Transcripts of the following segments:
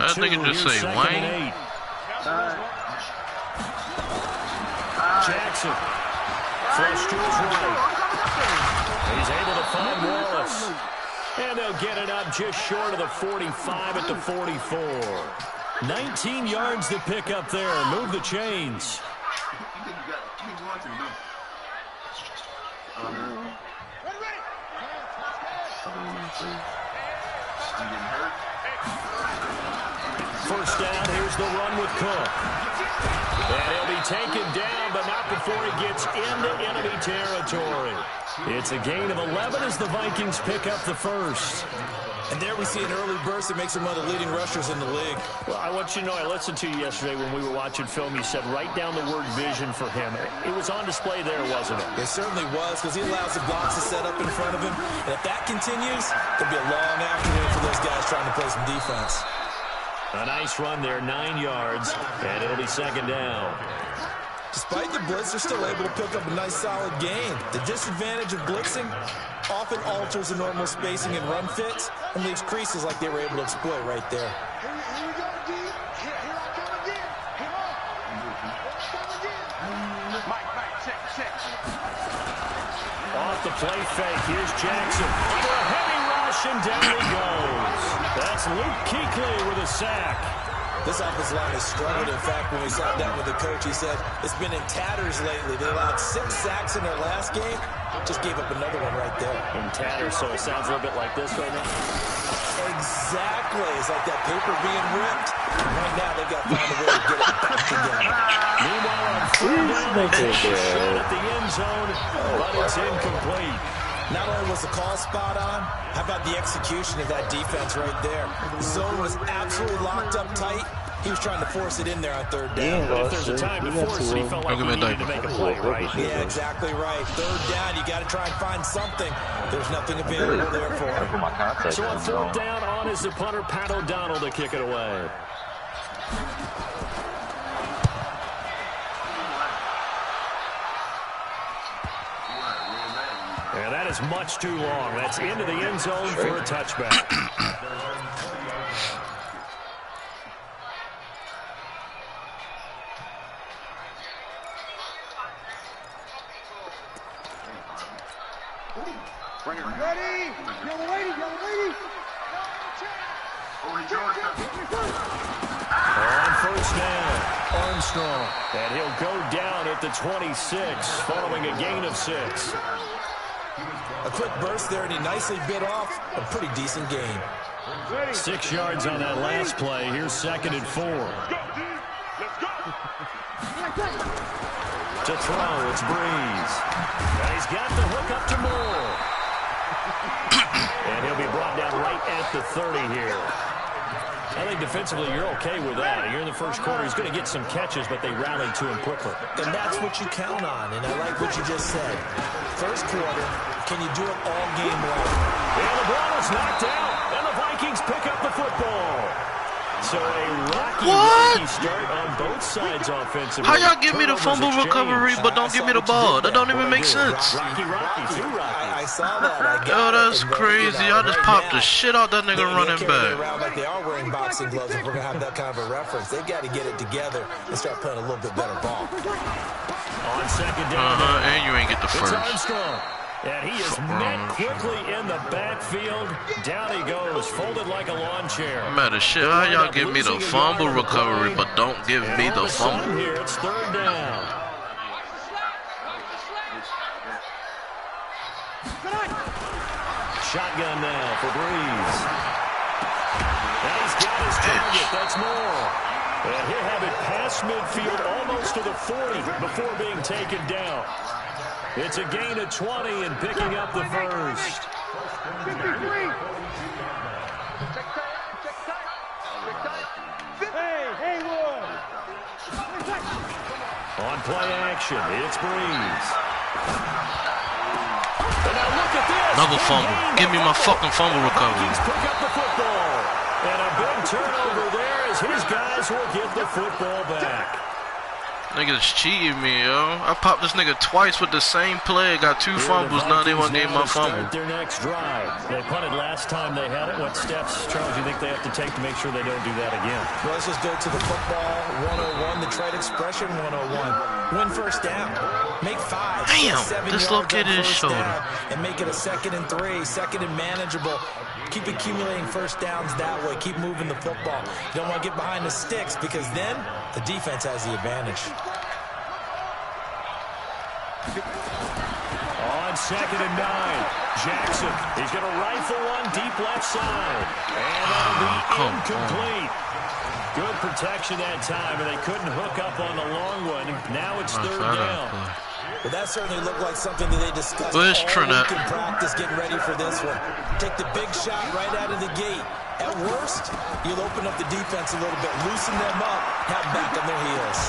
That nigga just say Wayne. Jackson. Flush to his right. He's able to find Wallace. And they'll get it up just short of the 45 at the 44. 19 yards to pick up there. Move the chains. First down, here's the run with Cook. And he'll be taken down, but not before he gets into enemy territory. It's a gain of 11 as the Vikings pick up the first. And there we see an early burst that makes him one of the leading rushers in the league. Well, I want you to know, I listened to you yesterday when we were watching film. You said write down the word vision for him. It was on display there, wasn't it? It certainly was, because he allows the blocks to set up in front of him. And if that continues, it'll be a long afternoon for those guys trying to play some defense. A nice run there, 9 yards, and it'll be second down. Despite the blitz, they're still able to pick up a nice solid gain. The disadvantage of blitzing often alters the normal spacing and run fits and leaves creases like they were able to exploit right there. Off the play fake, here's Jackson. For a heavy rush, and down he goes. That's Luke Kuechly with a sack. This offensive line has struggled. In fact, when we sat down with the coach, he said it's been in tatters lately. They allowed 6 sacks in their last game. Just gave up another one right there. In tatters, so it sounds a little bit like this right now. Exactly. It's like that paper being ripped. Right now, they've got to find a way to get it back together. Meanwhile, on third down, they take a shot at the end zone, but it's incomplete. Not only was the call spot on, how about the execution of that defense right there? The zone was absolutely locked up tight. He was trying to force it in there on third down. But if there's a time to force it, he felt like he needed to make a play, right? Yeah, exactly right. Third down, you got to try and find something. There's nothing available there for him. So on fourth down, on is the punter, Pat O'Donnell, to kick it away. And that is much too long. That's into the end zone for a touchback. Ready? Yellow lady, yellow lady. On first down, Armstrong. And he'll go down at the 26, following a gain of 6. A quick burst there, and he nicely bit off a pretty decent gain. 6 yards on that last play. Here's 2nd and 4. To throw, it's Breeze. And he's got the hook up to Moore. And he'll be brought down right at the 30 here. I think defensively you're okay with that. You're in the first quarter. He's going to get some catches, but they rallied to him quickly. And that's what you count on, and I like what you just said. First quarter, can you do it all game long? And the ball is knocked out, and the Vikings pick up the football. So a rocky start on both sides offensively. How y'all give me the fumble recovery but don't give me the ball? That don't even make sense. Rocky, too rocky. I saw that. Yo, that's crazy. Y'all just popped the shit out that nigga running back. Around like they are wearing boxing gloves. If we're gonna have that kind of a reference, they've got to get it together and start playing a little bit better ball. On second down, and you ain't get the first. Armstrong. And he is met quickly in the backfield. Down he goes, folded like a lawn chair. Matter shit, how y'all give me the fumble recovery but don't give me the fumble? Here it's third down. Shotgun now for Breeze. And he's got his target. That's Moore. And he'll have it past midfield almost to the 40 before being taken down. It's a gain of 20 and picking up the first. On play action, it's Breeze. And now look at this. Another fumble. Give me my fucking fumble recovery. Vikings pick up the football. And a big turnover there as his guys will get the football back. Niggas cheating me, yo. I popped this nigga twice with the same play. Got 2 fumbles. Now they want to game my fumble. Their next drive. They punted last time they had it. What steps, Charles, do you think they have to take to make sure they don't do that again? Well, let's just go to the football 101, the trade expression 101. Win first down. Make 5, 6, 7 dislocated his shoulder. And make it a 2nd and 3, 2nd and manageable. Keep accumulating first downs that way. Keep moving the football. You don't want to get behind the sticks because then the defense has the advantage. On 2nd and 9, Jackson. He's going to rifle one deep left side. And that'll be incomplete. Good protection that time, and they couldn't hook up on the long one. Now it's 3rd down. Well, that certainly looked like something that they discussed all Where's week in practice, getting ready for this one. Take the big shot right out of the gate. At worst, you'll open up the defense a little bit, loosen them up, have them back on their heels.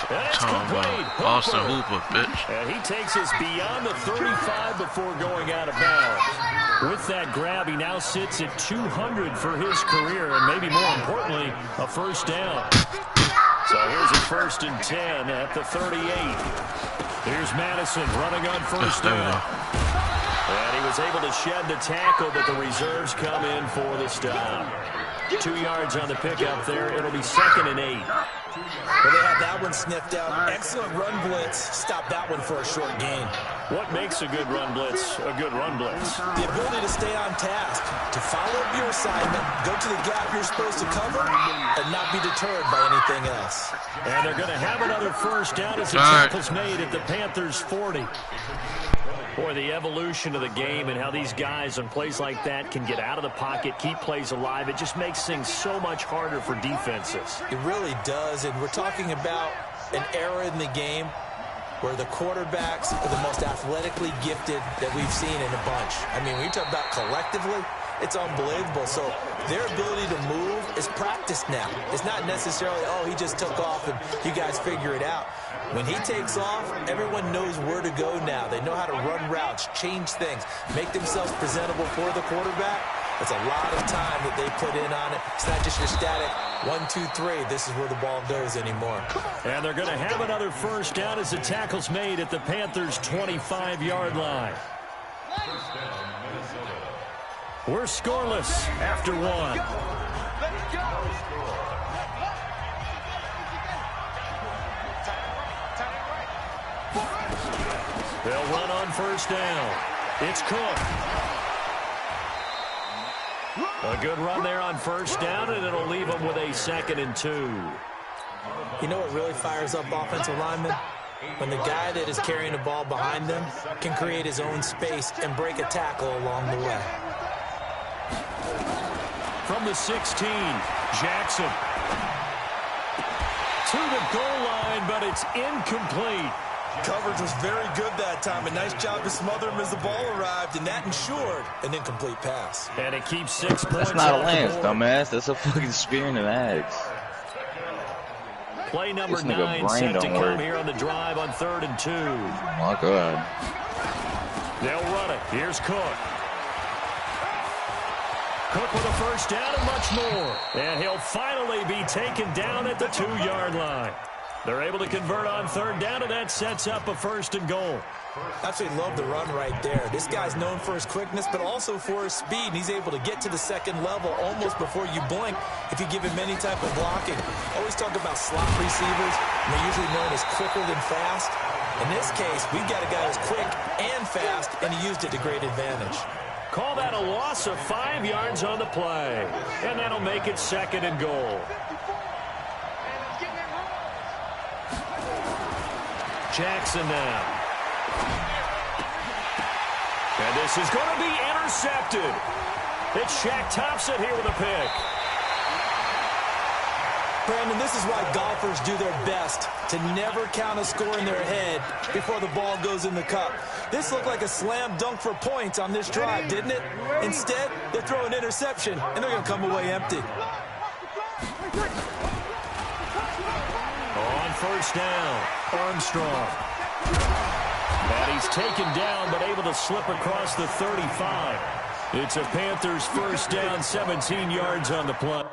And it's complete. Austin Hooper, bitch. And he takes us beyond the 35 before going out of bounds. With that grab, he now sits at 200 for his career, and maybe more importantly, a first down. So here's a 1st and 10 at the 38. Here's Madison running on first down. And he was able to shed the tackle, but the reserves come in for the stop. 2 yards on the pickup there. It'll be 2nd and 8. Well, they had that one sniffed out. Excellent run blitz. Stop that one for a short gain. What makes a good run blitz a good run blitz? The ability to stay on task, to follow up your assignment, go to the gap you're supposed to cover, and not be deterred by anything else. And they're going to have another first down as the tackle's made at the Panthers' 40. Boy, the evolution of the game and how these guys on plays like that can get out of the pocket, keep plays alive, it just makes things so much harder for defenses. It really does, and we're talking about an era in the game where the quarterbacks are the most athletically gifted that we've seen in a bunch. I mean, when you talk about collectively, it's unbelievable. So their ability to move is practiced now. It's not necessarily, oh, he just took off and you guys figure it out. When he takes off, everyone knows where to go now. They know how to run routes, change things, make themselves presentable for the quarterback. It's a lot of time that they put in on it. It's not just your static 1, 2, 3. This is where the ball goes anymore. And they're going to have another first down as the tackle's made at the Panthers' 25-yard line. We're scoreless after 1. They'll run on first down. It's Cook. A good run there on first down, and it'll leave them with a 2nd and 2. You know what really fires up offensive linemen? When the guy that is carrying the ball behind them can create his own space and break a tackle along the way. From the 16, Jackson. To the goal line, but it's incomplete. Coverage was very good that time. A nice job to smother him as the ball arrived, and that ensured an incomplete pass. And it keeps 6 points. That's not a lance, dumbass. That's a fucking spear in the legs. Play number 9 set to come here on the drive on 3rd and 2. My God. They'll run it. Here's Cook. Cook with a first down and much more. And he'll finally be taken down at the 2-yard line. They're able to convert on 3rd down, and that sets up a 1st and goal. Absolutely love the run right there. This guy's known for his quickness, but also for his speed. And he's able to get to the 2nd level almost before you blink if you give him any type of blocking. Always talk about slot receivers, and they're usually known as quicker than fast. In this case, we've got a guy who's quick and fast, and he used it to great advantage. Call that a loss of 5 yards on the play. And that'll make it 2nd and goal. Jackson now. And this is going to be intercepted. It's Shaq Thompson here with a pick. Brandon, this is why golfers do their best to never count a score in their head before the ball goes in the cup. This looked like a slam dunk for points on this drive, didn't it? Instead, they throw an interception, and they're going to come away empty. On first down, Armstrong. And he's taken down, but able to slip across the 35. It's a Panthers first down, 17 yards on the play.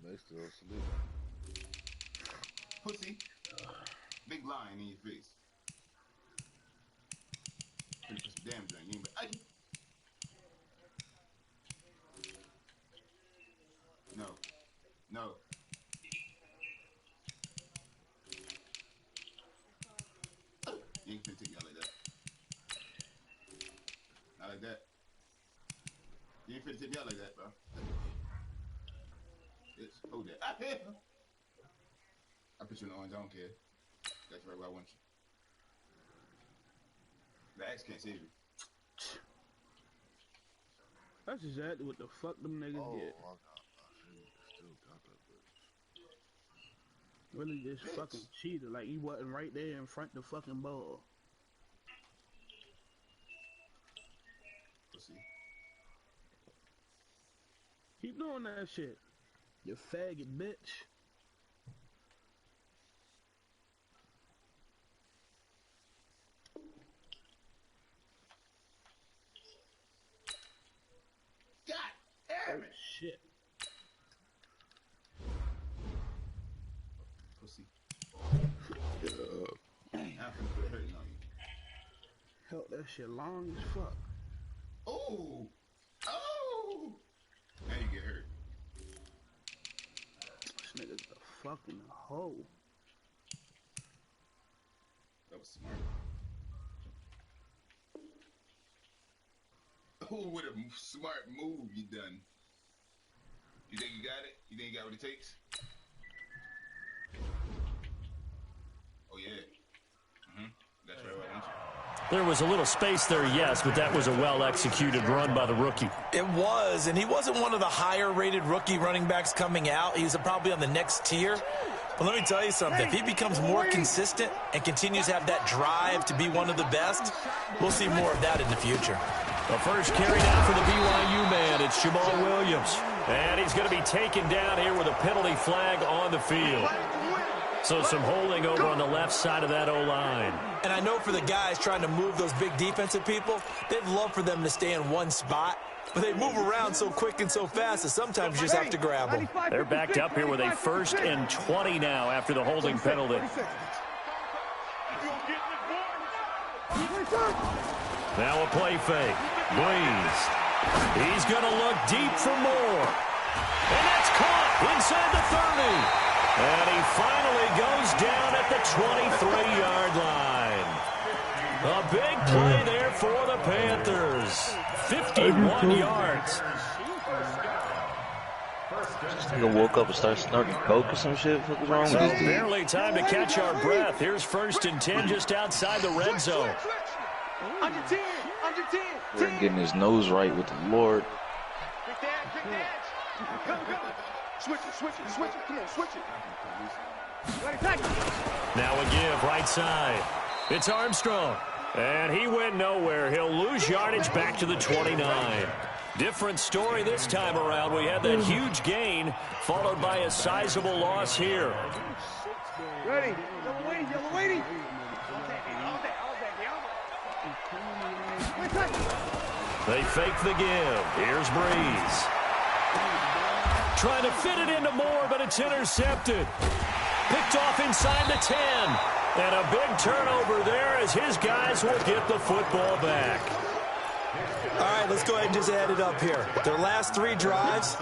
They still asleep. Pussy. Big line in your face. Finish this damn thing. You ain't but, ay. No. No. You ain't finna take me out like that. Not like that. You ain't finna take me out like that, bro. Bitch, hold that. I put you in the orange, I don't care. That's right where I want you. The axe can't save you. That's exactly what the fuck them niggas did. Oh, still got that bitch. Really just fucking cheated. Like, he wasn't right there in front of the fucking ball. Pussy. Keep doing that shit. You faggot bitch. God damn it. Shit. Pussy. I'm finna put a hurting on you. Hell, that shit long as fuck. Oh! Oh! Now you get hurt. This nigga's a fucking hoe. That was smart. Oh, what a smart move you done. You think you got it? You think you got what it takes? Oh, yeah. That's right, why don't you? There was a little space there, yes, but that was a well-executed run by the rookie. It was, and he wasn't one of the higher-rated rookie running backs coming out. He's probably on the next tier. But let me tell you something. If he becomes more consistent and continues to have that drive to be one of the best, we'll see more of that in the future. The first carry down for the BYU man. It's Jamal Williams. And he's going to be taken down here with a penalty flag on the field. So some holding over on the left side of that O-line. And I know for the guys trying to move those big defensive people, they'd love for them to stay in one spot. But they move around so quick and so fast that sometimes you just have to grab them. They're backed up here with a 1st and 20 now after the holding penalty. Now a play fake. Breeze. He's going to look deep for more. And that's caught inside the 30. And he finally goes down at the 23-yard line. A big play there for the Panthers. 51 yards. This nigga woke up and started snorting coke or some shit. What was wrong with this dude? Barely time to catch our breath. Here's 1st and 10 just outside the red zone. Under 10, under 10. We're getting his nose right with the Lord. Pick that, pick that. Come. Switch it. Come on, switch it. Now a give right side. It's Armstrong. And he went nowhere. He'll lose yardage back to the 29. Different story this time around. We had that huge gain, followed by a sizable loss here. Ready. Yellow waiting. They fake the give. Here's Breeze. Trying to fit it into Moore, but it's intercepted. Picked off inside the 10. And a big turnover there as his guys will get the football back. All right, let's go ahead and just add it up here. Their last 3 drives,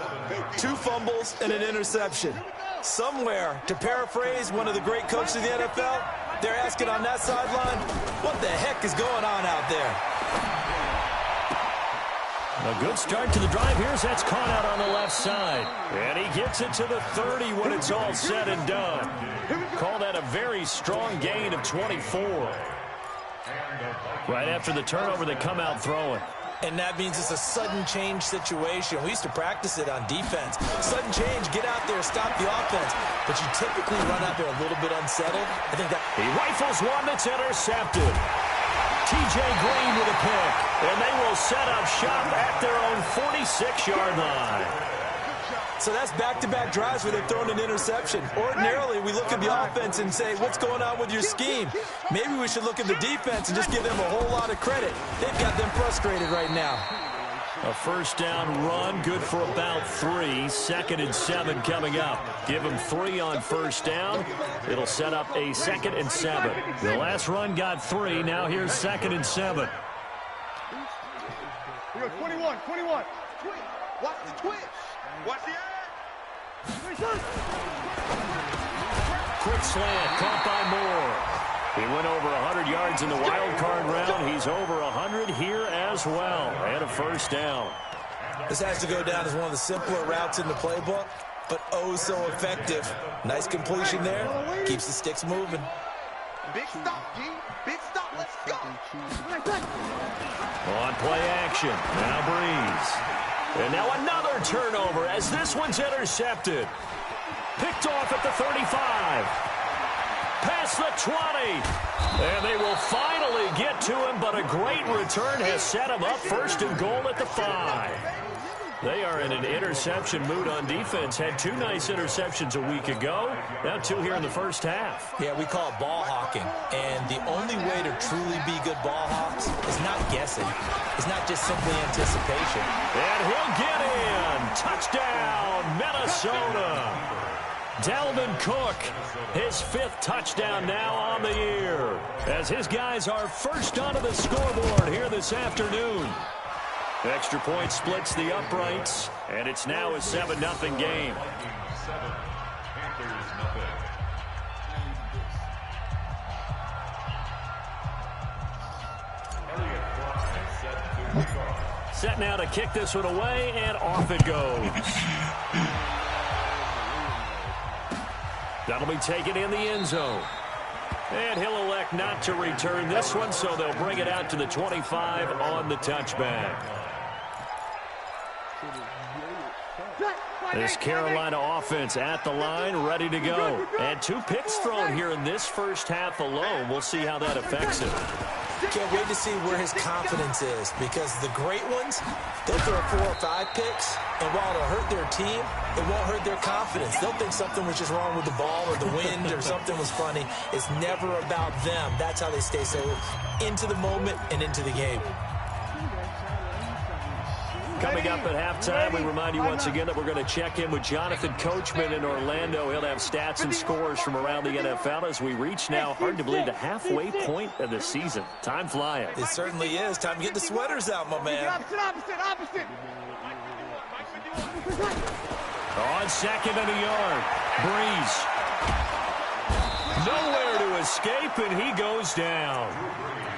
2 fumbles and an interception. Somewhere, to paraphrase one of the great coaches of the NFL, they're asking on that sideline, what the heck is going on out there? A good start to the drive. Here's that's caught out on the left side. And he gets it to the 30 when it's all said and done. Call that a very strong gain of 24. Right after the turnover, they come out throwing. And that means it's a sudden change situation. We used to practice it on defense. Sudden change, get out there, stop the offense. But you typically run out there a little bit unsettled. I think that he rifles one that's intercepted. T.J. Green with a pick. And they will set up shop at their own 46-yard line. So that's back-to-back drives where they've thrown an interception. Ordinarily, we look at the offense and say, what's going on with your scheme? Maybe we should look at the defense and just give them a whole lot of credit. They've got them frustrated right now. A first down run, good for about 3. 2nd and 7 coming up. Give him 3 on first down. It'll set up a 2nd and 7. The last run got 3. Now here's 2nd and 7. We go 21. Twitch. Watch the twitch. Watch the Quick slant, caught by Moore. He went over 100 yards in the wild card round. He's over 100 here as well. And a first down. This has to go down as one of the simpler routes in the playbook, but oh so effective. Nice completion there. Keeps the sticks moving. Big stop, G. Big stop. Let's go. On play action. Now Breeze. And now another turnover as this one's intercepted. Picked off at the 35. Past the 20. And they will finally get to him, but a great return has set him up 1st and goal at the 5. They are in an interception mood on defense. Had 2 nice interceptions a week ago. Now 2 here in the first half. Yeah, we call it ball hawking. And the only way to truly be good ball hawks is not guessing. It's not just simply anticipation. And he'll get in. Touchdown, Minnesota. Dalvin Cook, his 5th touchdown now on the year, as his guys are first onto the scoreboard here this afternoon. Extra point splits the uprights, and it's now a 7-0 game. Set now to kick this one away, and off it goes. That'll be taken in the end zone. And he'll elect not to return this one, so they'll bring it out to the 25 on the touchback. This Carolina offense at the line, ready to go. And 2 picks thrown here in this first half alone. We'll see how that affects him. Can't wait to see where his confidence is, because the great ones, they'll throw 4 or 5 picks, and while it'll hurt their team, it won't hurt their confidence. They'll think something was just wrong with the ball or the wind or something was funny. It's never about them. That's how they stay so into the moment and into the game. Coming up at halftime, we remind you once again that we're going to check in with Jonathan Coachman in Orlando. He'll have stats and scores from around the NFL as we reach now, hard to believe, the halfway point of the season. Time flying. It certainly is. Time to get the sweaters out, my man. Opposite. On 2nd and a yard, Breeze. Nowhere to escape, and he goes down.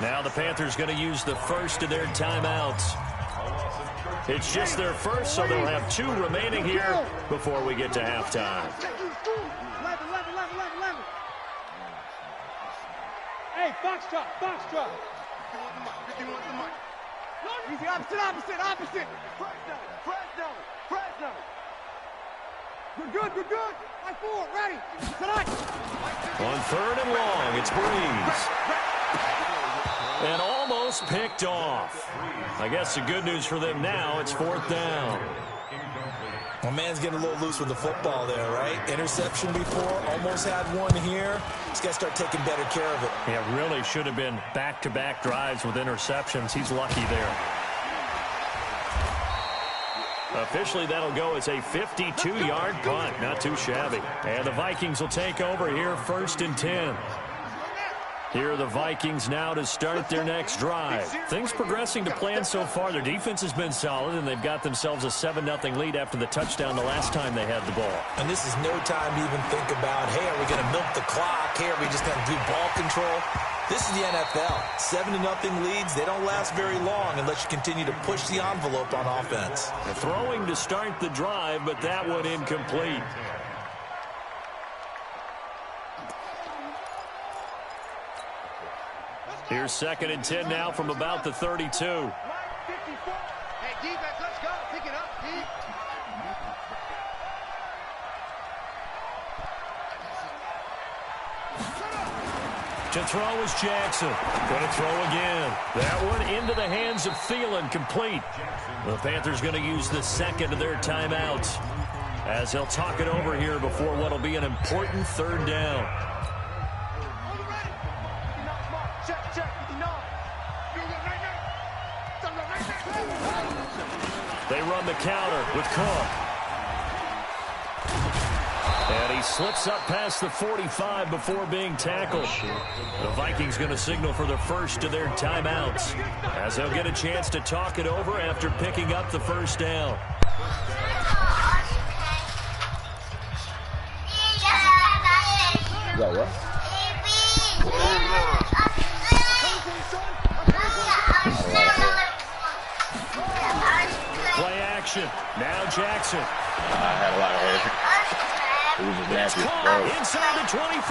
Now the Panthers going to use the first of their timeouts. It's just their first, so they'll have 2 remaining here before we get to halftime. 11. Hey, box drop. Easy, opposite. Press down. Good. Like 4, ready. On 3rd and long, it's Breeze. And almost picked off. I guess the good news for them now, it's 4th down. My man's getting a little loose with the football there, right? Interception before, almost had one here. He's got to start taking better care of it. Yeah, really should have been back-to-back drives with interceptions. He's lucky there. Officially, that'll go as a 52-yard punt. Not too shabby. And the Vikings will take over here, 1st and 10. Here are the Vikings now to start their next drive. Things progressing to plan so far. Their defense has been solid, and they've got themselves a 7-0 lead after the touchdown the last time they had the ball. And this is no time to even think about, hey, are we going to milk the clock? Hey, are we just going to do ball control? This is the NFL. 7-0 leads, they don't last very long unless you continue to push the envelope on offense. Throwing to start the drive, but that one incomplete. Here's 2nd and 10 now from about the 32. Hey, defense, let's go. Pick it up, D. To throw is Jackson. Going to throw again. That one into the hands of Thielen, complete. The Panthers going to use the 2nd of their timeouts as they'll talk it over here before what will be an important 3rd down. They run the counter with Cook. And he slips up past the 45 before being tackled. The Vikings going to signal for the first of their timeouts, as they'll get a chance to talk it over after picking up the first down. Yeah, what? Play action. Now Jackson. I had a lot of hair. It was just nasty. Inside the 25.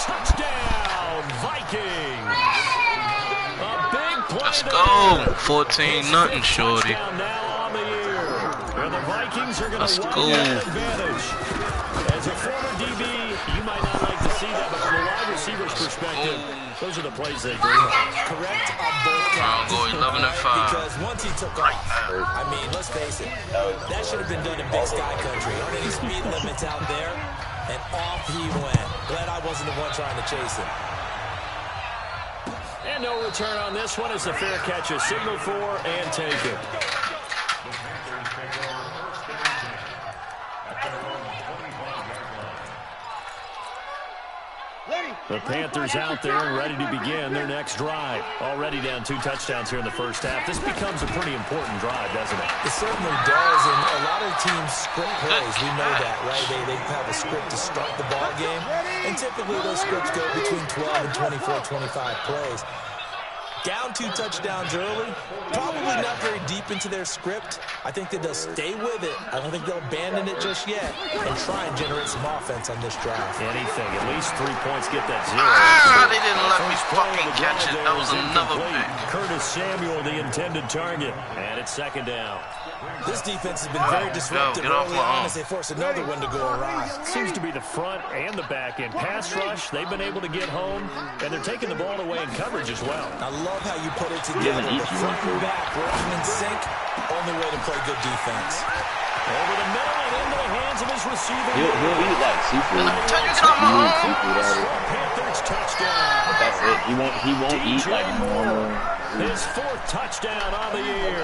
Touchdown, Vikings. A big play. Let's go. 14-0, shorty. Now on the year. And the Vikings are going to go. Advantage. As a former DB, you might not like to see that, but from a wide receiver's perspective, those are the plays they dream of. Correct on both counts. I'll go 11-5. Because once he took off, I mean, let's face it, that should have been done in Big Sky Country. Aren't any speed limits out there? And off he went. Glad I wasn't the one trying to chase him. And no return on this one. It's a fair catch, a signal for, and take it. The Panthers out there and ready to begin their next drive. Already down 2 touchdowns here in the first half. This becomes a pretty important drive, doesn't it? It certainly does, and a lot of teams script plays. We know that, right? They have a script to start the ball game, and typically those scripts go between 12 and 24, 25 plays. Down 2 touchdowns early, probably not very deep into their script. I think that they'll stay with it. I don't think they'll abandon it just yet and try and generate some offense on this drive. Anything, at least 3 points, get that 0. They didn't let me fucking catch it. That was another pick. Curtis Samuel, the intended target, and it's second down. This defense has been very disruptive early on as they force another one to go awry. Seems to be the front and the back end. Pass rush, they've been able to get home, and they're taking the ball away in coverage as well. I love how you put it together. The front and back working in sync. Only way to play good defense. Over the middle and into the hands of his receiver. He'll eat like seafood. Panthers touchdown. But that's it. He won't eat like normal. His 4th touchdown on the year.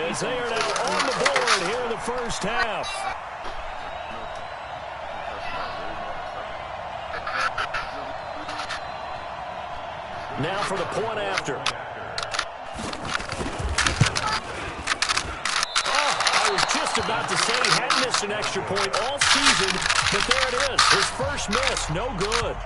As they are now on the board here in the first half. Now for the point after. I was just about to say he hadn't missed an extra point all season, but there it is. His first miss, no good.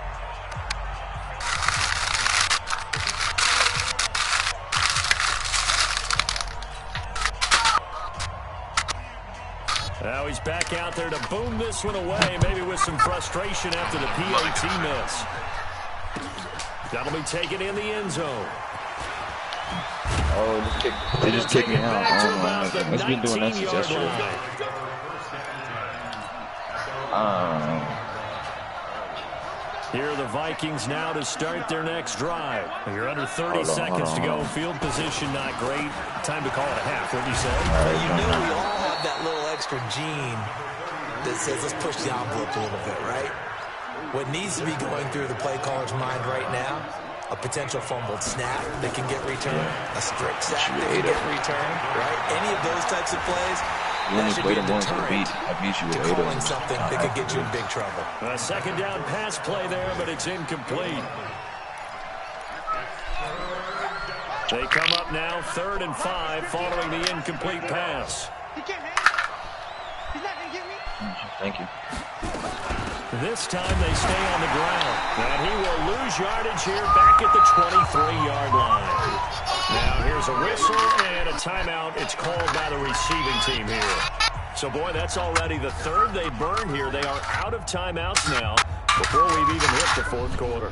Now he's back out there to boom this one away, maybe with some frustration after the PAT miss. That'll be taken in the end zone. Oh, they just kicked me out. Oh my God. It's been doing that since yesterday. Here are the Vikings now to start their next drive. You're under 30 seconds to go. Field position not great. Time to call it a half. What do you say? You know we all have that little extra gene that says let's push the envelope a little bit, right? What needs to be going through the play caller's mind right now, a potential fumbled snap that can get returned, a strip sack that can get returned, right? Any of those types of plays, that should be a deterrent to calling something that could get you in big trouble. A second down pass play there, but it's incomplete. They come up now 3rd and 5 following the incomplete pass. He can't have it. He's not going to get me. Thank you. This time they stay on the ground. And he will lose yardage here back at the 23-yard line. Now here's a whistle and a timeout. It's called by the receiving team here. So, boy, that's already the 3rd they burn here. They are out of timeouts now before we've even hit the 4th quarter.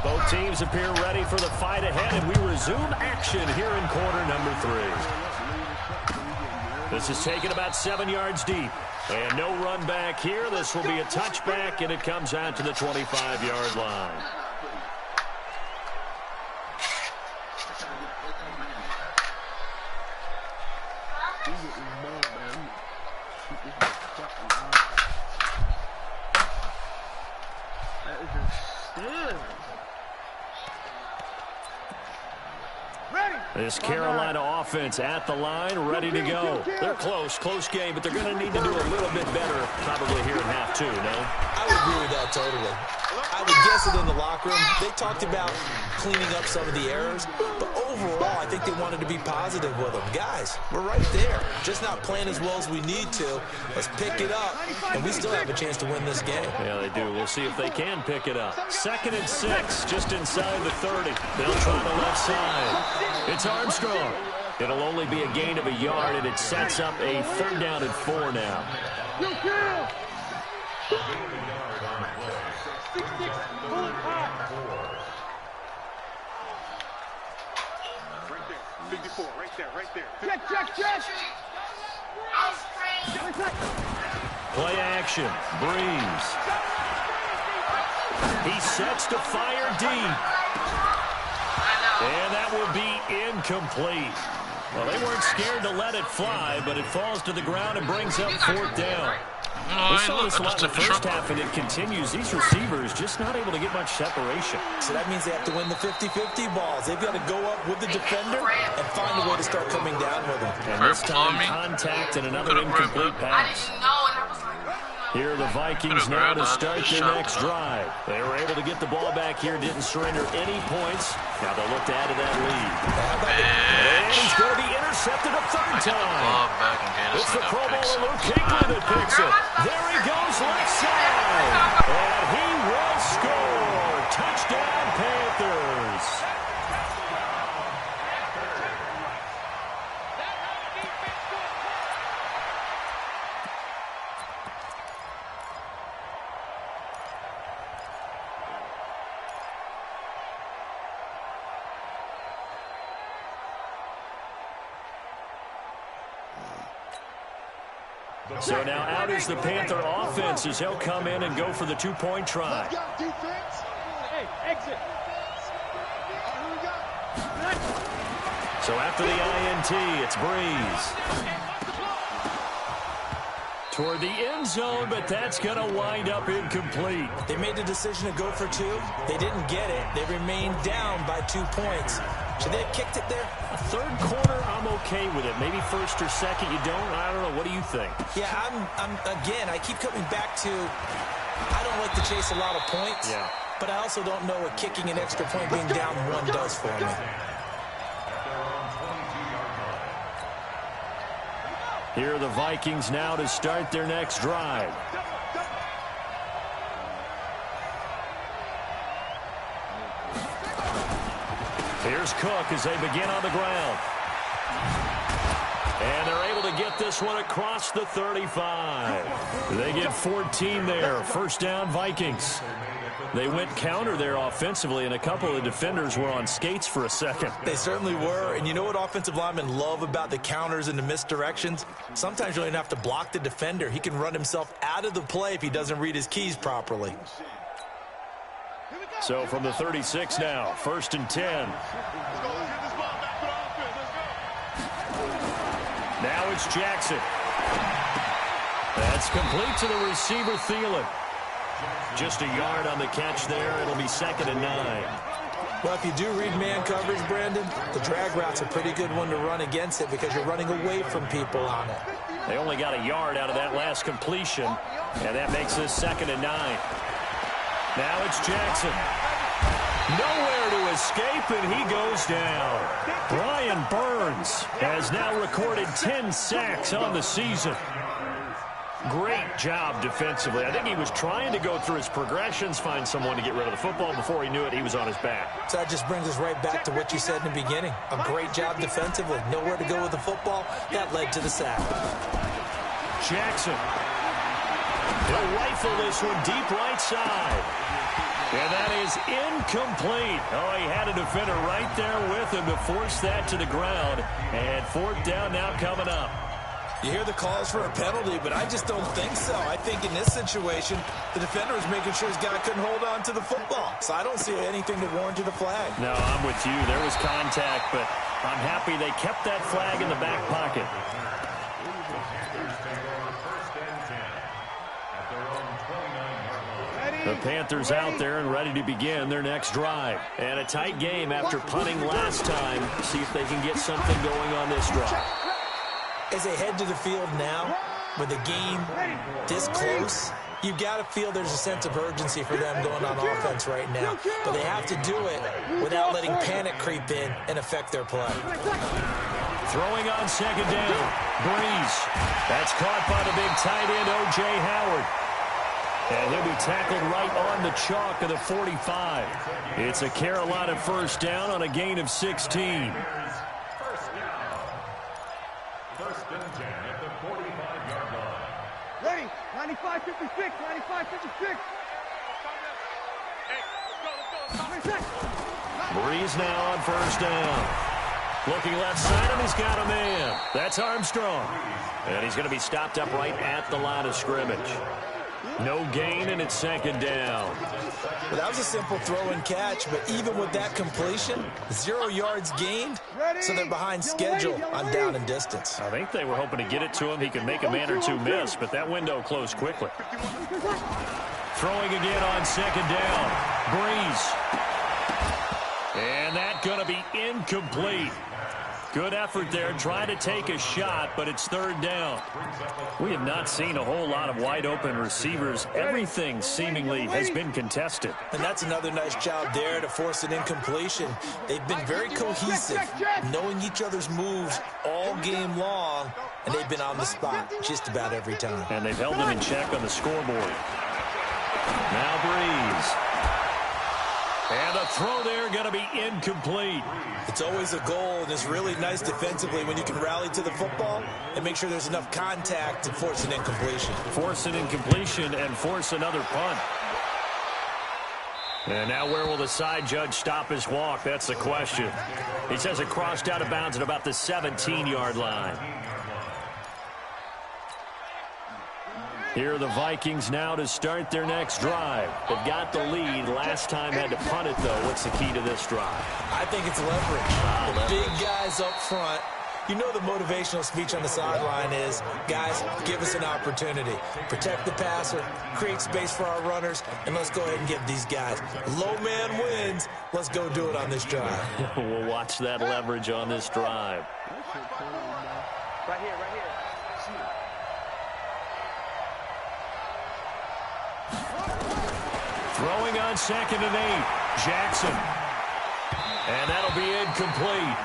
Both teams appear ready for the fight ahead, and we resume action here in quarter number 3. This is taken about 7 yards deep. And no run back here. This will be a touchback, and it comes out to the 25-yard line. This Carolina offense at the line, ready to go. They're close game, but they're going to need to do a little bit better probably here in half two, no? I would agree with that totally. I would guess it in the locker room. They talked about cleaning up some of the errors, but overall, I think they wanted to be positive with them. Guys, we're right there. Just not playing as well as we need to. Let's pick it up, and we still have a chance to win this game. Yeah, they do. We'll see if they can pick it up. 2nd and 6, just inside the 30. They'll try the left side. It's Armstrong. It'll only be a gain of a yard, and it sets up a 3rd down and 4 now. Right there. Check. Play action. Breeze. He sets to fire deep. And that will be incomplete. Well, they weren't scared to let it fly, but it falls to the ground and brings up 4th down. We saw this a lot in the first half, and it continues. These receivers just not able to get much separation. So that means they have to win the 50-50 balls. They've got to go up with the defender and find a way to start coming down with them. And this time, contact and another incomplete pass. Here are the Vikings now to start their next drive. They were able to get the ball back here, didn't surrender any points. Now they'll look to add to that lead. And he's going to be intercepted a 3rd time. It's the Pro Bowler Luke Kuechly that picks it. There he goes left side. And he will score. Touchdown, Panthers. So now out is the Panther offense as he'll come in and go for the 2-point try. Hey, exit. So after the INT, it's Breeze. Toward the end zone, but that's going to wind up incomplete. They made the decision to go for 2. They didn't get it. They remained down by 2 points. Should they have kicked it there? 3rd quarter, I'm okay with it. Maybe 1st or 2nd, you don't? I don't know. What do you think? Yeah, again, I keep coming back to I don't like to chase a lot of points. Yeah. But I also don't know what kicking an extra point being down 1 does for me. Here are the Vikings now to start their next drive. Here's Cook as they begin on the ground. And they're able to get this one across the 35. They get 14 there. 1st down, Vikings. They went counter there offensively, and a couple of the defenders were on skates for a second. They certainly were. And you know what offensive linemen love about the counters and the misdirections? Sometimes you don't even have to block the defender. He can run himself out of the play if he doesn't read his keys properly. So from the 36 now, 1st and 10. Now it's Jackson. That's complete to the receiver, Thielen. Just a yard on the catch there. It'll be 2nd and 9. Well, if you do read man coverage, Brandon, the drag route's a pretty good one to run against it because you're running away from people on it. They only got a yard out of that last completion, and that makes this 2nd and 9. Now it's Jackson. Nowhere to escape, and he goes down. Brian Burns has now recorded 10 sacks on the season. Great job defensively. I think he was trying to go through his progressions, find someone to get rid of the football. Before he knew it, he was on his back. So that just brings us right back to what you said in the beginning. A great job defensively. Nowhere to go with the football. That led to the sack. Jackson. He'll rifle this one deep right side. And that is incomplete. Oh, he had a defender right there with him to force that to the ground. And 4th down now coming up. You hear the calls for a penalty, but I just don't think so. I think in this situation, the defender was making sure his guy couldn't hold on to the football. So I don't see anything that warranted a flag. No, I'm with you. There was contact, but I'm happy they kept that flag in the back pocket. Ready? The Panthers out there and ready to begin their next drive. And a tight game after punting last time. See if they can get something going on this drive. As they head to the field now, with the game this close, you've got to feel there's a sense of urgency for them going on offense right now. But they have to do it without letting panic creep in and affect their play. Throwing on second down. Breeze. That's caught by the big tight end, O.J. Howard. And he'll be tackled right on the chalk of the 45. It's a Carolina first down on a gain of 16. First and 10 at the 45-yard line. Ready? 95-56, 95-56. Breeze now on first down. Looking left side, and he's got a man. That's Armstrong. And he's going to be stopped up right at the line of scrimmage. No gain, and it's second down. Well, that was a simple throw and catch, but even with that completion, 0 yards gained, so they're behind schedule on down and distance. I think they were hoping to get it to him. He could make a man or two miss, but that window closed quickly. Throwing again on second down. Breeze. And that's going to be incomplete. Good effort there, trying to take a shot, but it's third down. We have not seen a whole lot of wide-open receivers. Everything seemingly has been contested. And that's another nice job there to force an incompletion. They've been very cohesive, knowing each other's moves all game long, and they've been on the spot just about every time. And they've held them in check on the scoreboard. Now Breeze. And a throw there going to be incomplete. It's always a goal, and it's really nice defensively when you can rally to the football and make sure there's enough contact to force an incompletion. Force an incompletion and force another punt. And now where will the side judge stop his walk? That's the question. He says it crossed out of bounds at about the 17-yard line. Here are the Vikings now to start their next drive. They've got the lead. Last time had to punt it, though. What's the key to this drive? I think it's leverage. The big guys up front. You know the motivational speech on the sideline is, guys, give us an opportunity. Protect the passer, create space for our runners, and let's go ahead and give these guys. Low man wins. Let's go do it on this drive. We'll watch that leverage on this drive. Right here, right here. Throwing on second and 8. Jackson. And that'll be incomplete.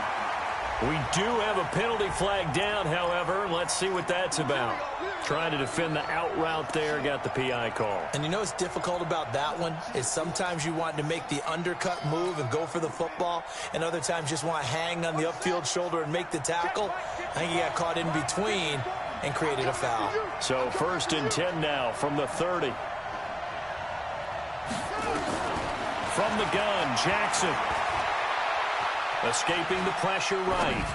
We do have a penalty flag down, however. Let's see what that's about. Trying to defend the out route there. Got the PI call. And you know what's difficult about that one is sometimes you want to make the undercut move and go for the football, and other times just want to hang on the upfield shoulder and make the tackle. I think he got caught in between and created a foul. So first and 10 now from the 30. From the gun, Jackson. Escaping the pressure right.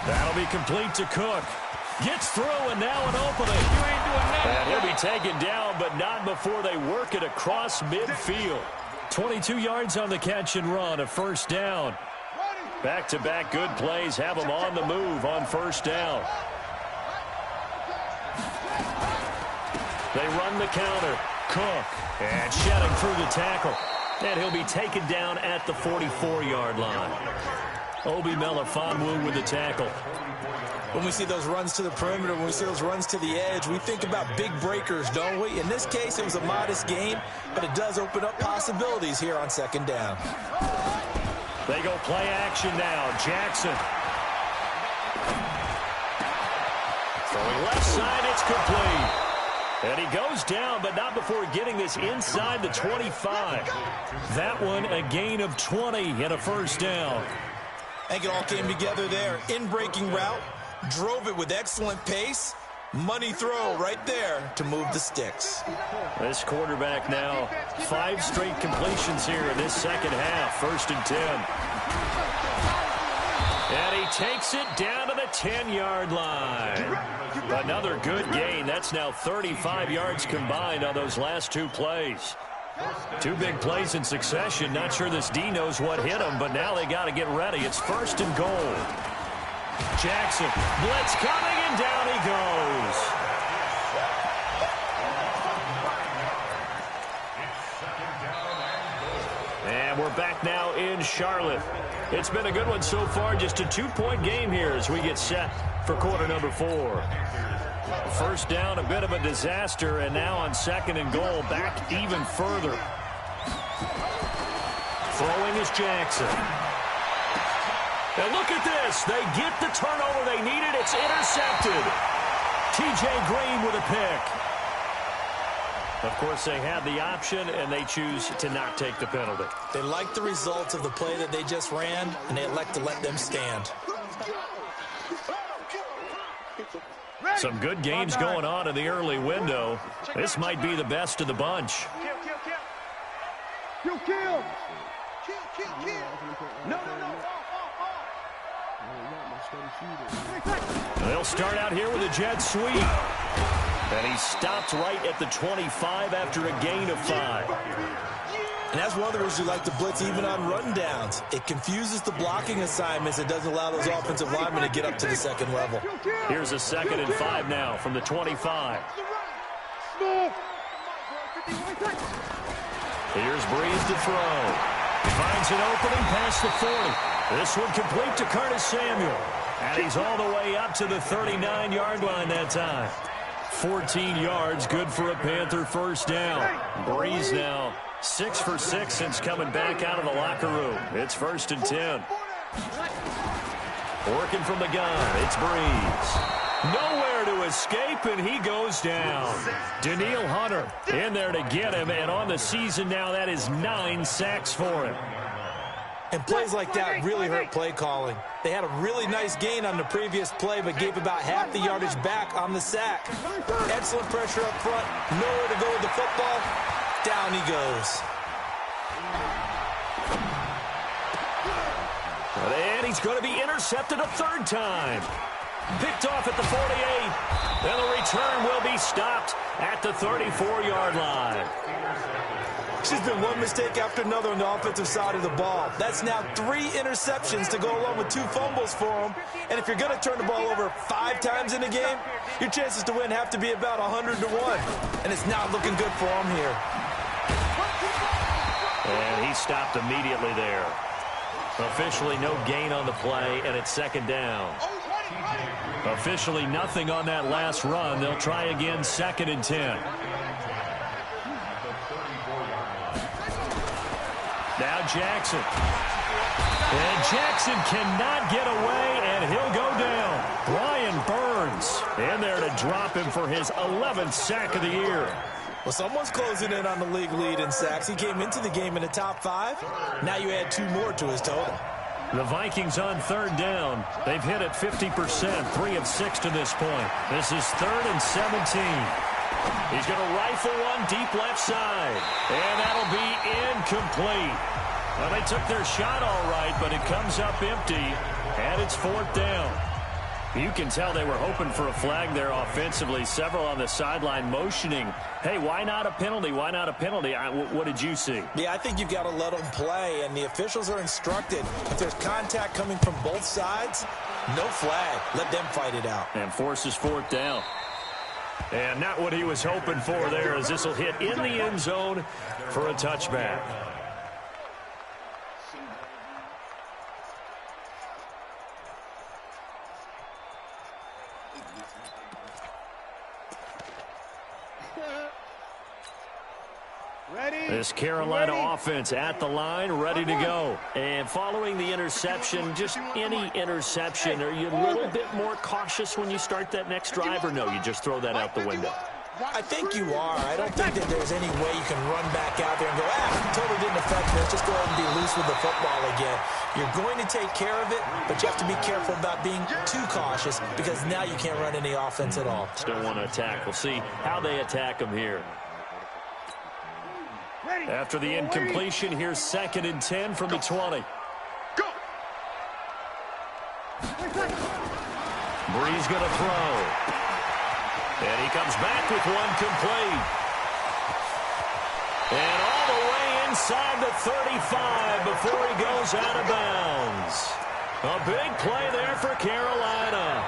That'll be complete to Cook. Gets through, and now an opening. And he'll be taken down, but not before they work it across midfield. 22 yards on the catch and run, a first down. Back-to-back good plays have them on the move on first down. They run the counter. Cook. And shedding through the tackle. And he'll be taken down at the 44-yard line. Obi Melifonwu with the tackle. When we see those runs to the perimeter, when we see those runs to the edge, we think about big breakers, don't we? In this case, it was a modest game, but it does open up possibilities here on second down. They go play action now. Jackson. Throwing left side, it's complete. And he goes down, but not before getting this inside the 25. That one, a gain of 20 and a first down. I think it all came together there. In-breaking route, drove it with excellent pace. Money throw right there to move the sticks. This quarterback now, 5 straight completions here in this second half. First and 10. And he takes it down to the 10-yard line. Another good gain. That's now 35 yards combined on those last 2 plays. 2 big plays in succession. Not sure this D knows what hit him, but now they got to get ready. It's first and goal. Jackson, blitz coming, and down he goes. back now in Charlotte. It's been a good one so far. Just a 2-point game here as we get set for quarter number 4. First down, a bit of a disaster, and now on 2nd and goal, back even further. Throwing is Jackson. And look at this. They get the turnover they needed. It's intercepted. T.J. Green with a pick. Of course, they had the option, and they choose to not take the penalty. They like the results of the play that they just ran, and they elect to let them stand. Some good games going on in the early window. This might be the best of the bunch. Kill. No. They'll start out here with a jet sweep. And he stopped right at the 25 after a gain of 5. And that's one of the reasons you like to blitz even on run downs. It confuses the blocking assignments. It doesn't allow those offensive linemen to get up to the second level. Here's a 2nd and 5 now from the 25. Here's Breeze to throw. Finds an opening past the 40. This one complete to Curtis Samuel. And he's all the way up to the 39-yard line that time. 14 yards, good for a Panther first down. Breeze now 6 for 6 since coming back out of the locker room. It's 1st and 10. Working from the gun, it's Breeze. Nowhere to escape, and he goes down. Daniil Hunter in there to get him, and on the season now, that is 9 sacks for him. And plays like that really hurt play calling. They had a really nice gain on the previous play, but gave about half the yardage back on the sack. Excellent pressure up front. Nowhere to go with the football. Down he goes. And he's going to be intercepted a 3rd time. Picked off at the 48. And the return will be stopped at the 34-yard line. There's been one mistake after another on the offensive side of the ball. That's now 3 interceptions to go along with 2 fumbles for him. And if you're going to turn the ball over 5 times in a game, your chances to win have to be about 100 to 1. And it's not looking good for him here. And he stopped immediately there. Officially no gain on the play, and it's 2nd down. Officially nothing on that last run. They'll try again 2nd and 10. Now Jackson. And Jackson cannot get away, and he'll go down. Brian Burns in there to drop him for his 11th sack of the year. Well, someone's closing in on the league lead in sacks. He came into the game in the top 5. Now you add 2 more to his total. The Vikings on 3rd down. They've hit it 50%, 3 of 6 to this point. This is 3rd and 17. He's going to rifle one deep left side. And that'll be incomplete. Well, they took their shot all right, but it comes up empty. And it's 4th down. You can tell they were hoping for a flag there offensively. Several on the sideline motioning, hey, why not a penalty? Why not a penalty? What did you see? Yeah, I think you've got to let them play, and the officials are instructed. If there's contact coming from both sides, no flag. Let them fight it out. And forces 4th down. And not what he was hoping for there, as this will hit in the end zone for a touchback. This Carolina offense at the line, ready to go. And following the interception, just any interception, are you a little bit more cautious when you start that next drive, or no, you just throw that out the window? I think you are. I don't think that there's any way you can run back out there and go, totally didn't affect me. Let's just go ahead and be loose with the football again. You're going to take care of it, but you have to be careful about being too cautious, because now you can't run any offense at all. Still want to attack. We'll see how they attack them here. After the incompletion, here's 2nd and 10 from the 20. Breeze going to throw. And he comes back with one complete. And all the way inside the 35 before he goes out of bounds. A big play there for Carolina.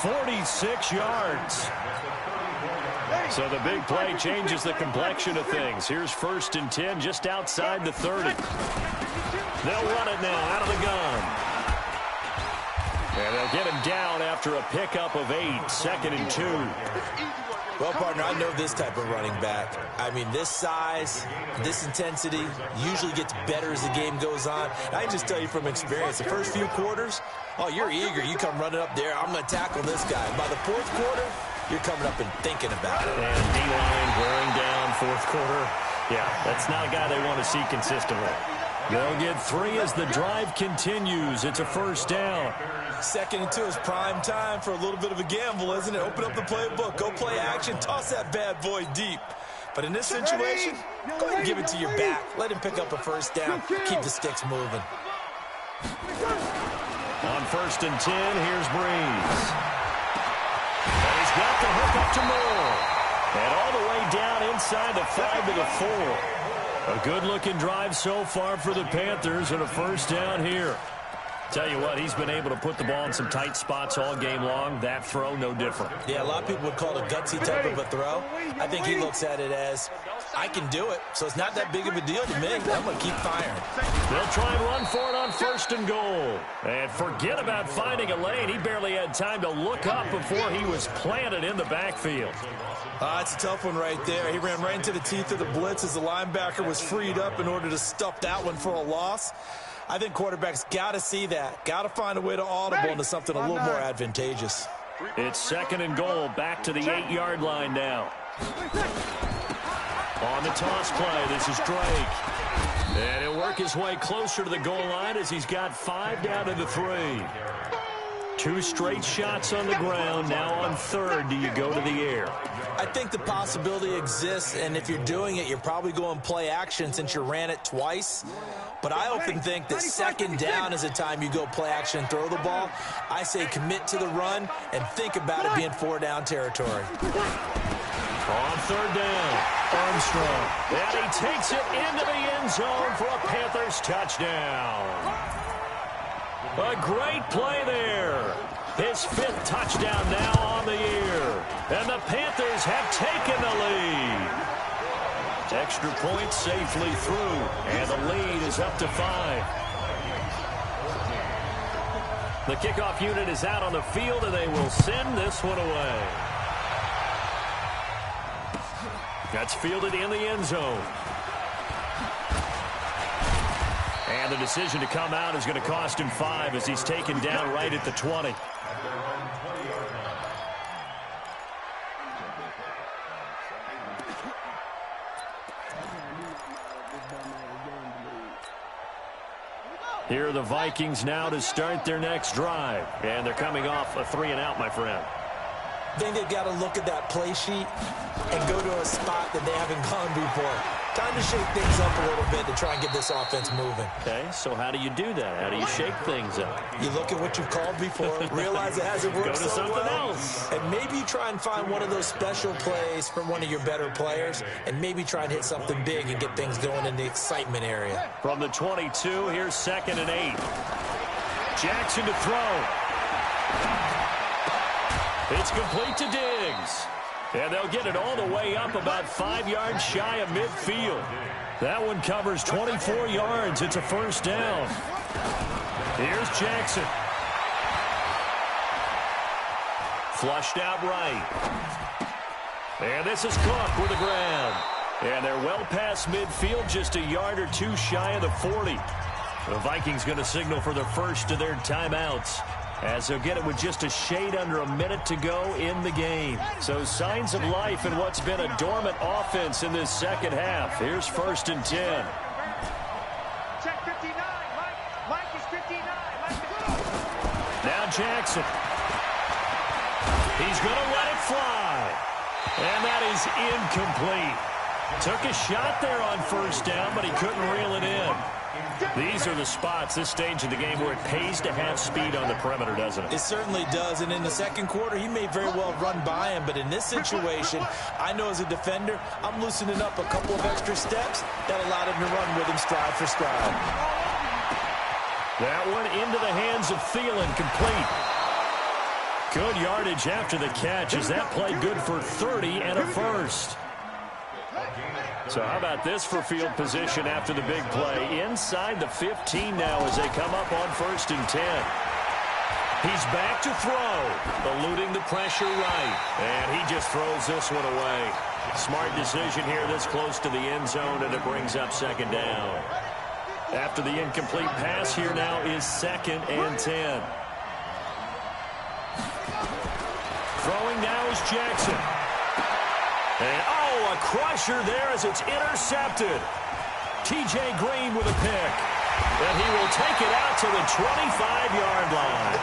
46 yards. So the big play changes the complexion of things. Here's 1st and 10 just outside the 30. They'll run it now out of the gun. And they'll get him down after a pickup of 8, 2nd and 2. Well, partner, I know this type of running back. I mean, this size, this intensity usually gets better as the game goes on. I can just tell you from experience, the first few quarters, oh, you're eager. You come running up there, I'm going to tackle this guy. By the 4th quarter, you're coming up and thinking about it. And D-line wearing down 4th quarter. Yeah, that's not a guy they want to see consistently. They'll get 3 as the drive continues. It's a 1st down. 2nd and 2 is prime time for a little bit of a gamble, isn't it? Open up the playbook, go play action, toss that bad boy deep. But in this situation, go ahead and give it to your back. Let him pick up a 1st down. Keep the sticks moving. On 1st and 10, here's Breeze. And he's got the hook up to Moore. And all the way down inside the 5 to the 4. A good-looking drive so far for the Panthers and a 1st down here. Tell you what, he's been able to put the ball in some tight spots all game long. That throw, no different. Yeah, a lot of people would call it a gutsy type of a throw. I think he looks at it as, I can do it, so it's not that big of a deal to me. I'm going to keep firing. They'll try and run for it on 1st and goal. And forget about finding a lane. He barely had time to look up before he was planted in the backfield. It's a tough one right there. He ran right into the teeth of the blitz as the linebacker was freed up in order to stuff that one for a loss. I think quarterbacks got to see that. Got to find a way to audible into something a little more advantageous. It's 2nd and goal, back to the 8-yard line now. On the toss play, this is Drake. And he'll work his way closer to the goal line as he's got 5 down to the 3. 2 straight shots on the ground. Now on 3rd, do you go to the air? I think the possibility exists, and if you're doing it, you're probably going play action since you ran it twice. But I often think that 2nd down is the time you go play action and throw the ball. I say commit to the run and think about it being 4-down territory. On 3rd down, Armstrong. And he takes it into the end zone for a Panthers touchdown. A great play there. His 5th touchdown now on the year. And the Panthers have taken the lead. Extra point safely through. And the lead is up to 5. The kickoff unit is out on the field, and they will send this one away. That's fielded in the end zone. And the decision to come out is going to cost him 5 as he's taken down right at the 20. Here are the Vikings now to start their next drive. And they're coming off a 3-and-out, my friend. I think they've got to look at that play sheet and go to a spot that they haven't gone before. Time to shake things up a little bit to try and get this offense moving. Okay, so how do you do that? How do you shake things up? You look at what you've called before, realize it hasn't worked so well. Go to something else. And maybe you try and find one of those special plays from one of your better players, and maybe try and hit something big and get things going in the excitement area. From the 22, here's 2nd and 8. Jackson to throw. It's complete to Diggs. And they'll get it all the way up about 5 yards shy of midfield. That one covers 24 yards. It's a 1st down. Here's Jackson. Flushed out right. And this is Cook with the ground. And they're well past midfield, just a yard or 2 shy of the 40. The Vikings going to signal for the first of their timeouts, as they'll get it with just a shade under a minute to go in the game. So signs of life in what's been a dormant offense in this second half. Here's 1st and 10. Check 59. Mike is 59. Now Jackson. He's going to let it fly. And that is incomplete. Took a shot there on 1st down, but he couldn't reel it in. These are the spots, this stage of the game, where it pays to have speed on the perimeter, doesn't it? It certainly does, and in the second quarter, he may very well run by him, but in this situation, I know as a defender, I'm loosening up a couple of extra steps that allowed him to run with him stride for stride. That one into the hands of Thielen, complete. Good yardage after the catch as that play good for 30 and a first. So how about this for field position after the big play? Inside the 15 now as they come up on 1st and 10. He's back to throw, eluding the pressure right. And he just throws this one away. Smart decision here this close to the end zone, and it brings up 2nd down. After the incomplete pass, here now is 2nd and 10. Throwing now is Jackson. And, a crusher there as it's intercepted. T.J. Green with a pick. And he will take it out to the 25-yard line.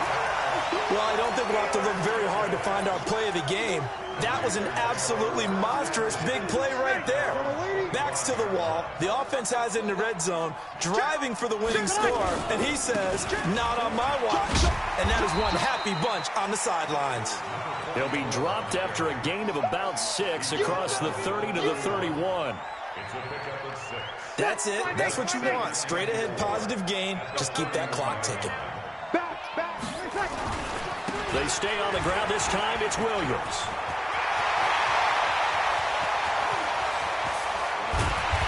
Well, I don't think we'll have to look very hard to find our play of the game. That was an absolutely monstrous big play right there. Backs to the wall. The offense has it in the red zone, driving for the winning score. And he says, not on my watch. And that is one happy bunch on the sidelines. He'll be dropped after a gain of about 6 across the 30 to the 31. That's it. That's what you want. Straight ahead positive gain. Just keep that clock ticking. They stay on the ground. This time it's Williams.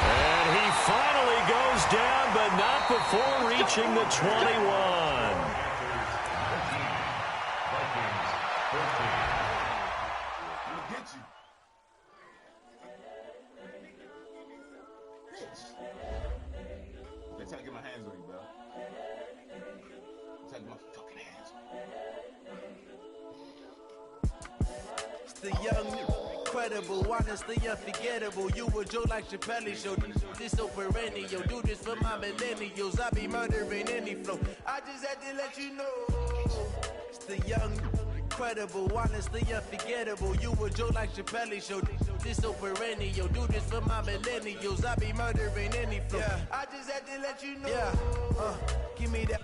And he finally goes down, but not before reaching the 21. That's how I get my hands on you, bro. That's how I get my fucking hands on you. It's the young, incredible, honestly unforgettable. You a Joe like Chappelle show. This so perennial. Do this for my millennials. I be murdering any flow. I just had to let you know. It's the young, incredible, honestly unforgettable. You a Joe like Chappelle show. This so perennial. Do this for my millennials. I be murdering any flow. I just had to let you know. Give me that.